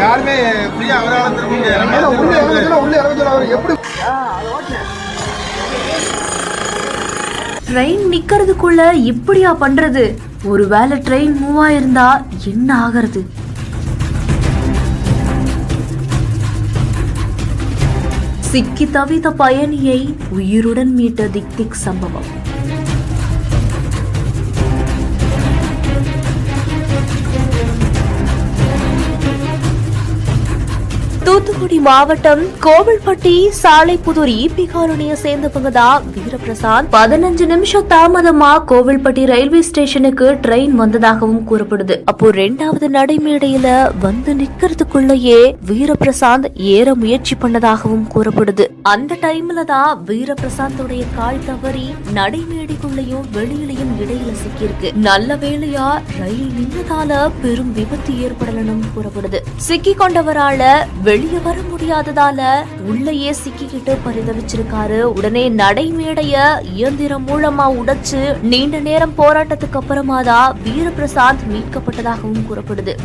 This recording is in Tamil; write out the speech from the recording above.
யாருமே ஃப்ரீயா அவரால் எப்படி ட்ரெயின் நிக்கிறதுக்குள்ள இப்படியா பண்றது? ஒருவேளை ட்ரெயின் மூவ் ஆயிருந்தா என்ன ஆகிறது? சிக்கி தவித்த பயணியை உயிருடன் மீட்ட திக் சம்பவம். தூத்துக்குடி மாவட்டம் கோவில்பட்டி சாலைப்புதூர் ஈபி காலனியை சேர்ந்தவங்க தான் வீரபிரசாத். 15 நிமிஷம் தாமதமா கோவில்பட்டி ரயில்வே ஸ்டேஷனுக்கு ட்ரெயின் வந்ததாகவும் கூறப்படுது. அப்போ 2வது நடைமேடையில வந்து நிக்கிறதுக்குள்ளேயே வீரபிரசாத் ஏற முயற்சி பண்ணதாகவும் கூறப்படுது. அந்த டைம்ல தான் வீரபிரசாத்துடைய கால் தவறி நடைமேடைக்குள்ளேயும் வெளியிலையும் இடையில சிக்கியிருக்கு. நல்ல வேளையா ரயில் நின்றதால பெரும் விபத்து ஏற்படலனும் கூறப்படுது. சிக்கி கொண்டவரால வெளியே வர முடியாததால உள்ளேயே சிக்கிக்கிட்டு பரிதவிச்சிருக்காரு. உடனே நடைமேடைய இயந்திரம் மூலமா உடைச்சு நீண்ட நேரம் போராட்டத்துக்கு அப்புறமா தான் வீரபிரசாத் மீட்கப்பட்டதாகவும் கூறப்படுது.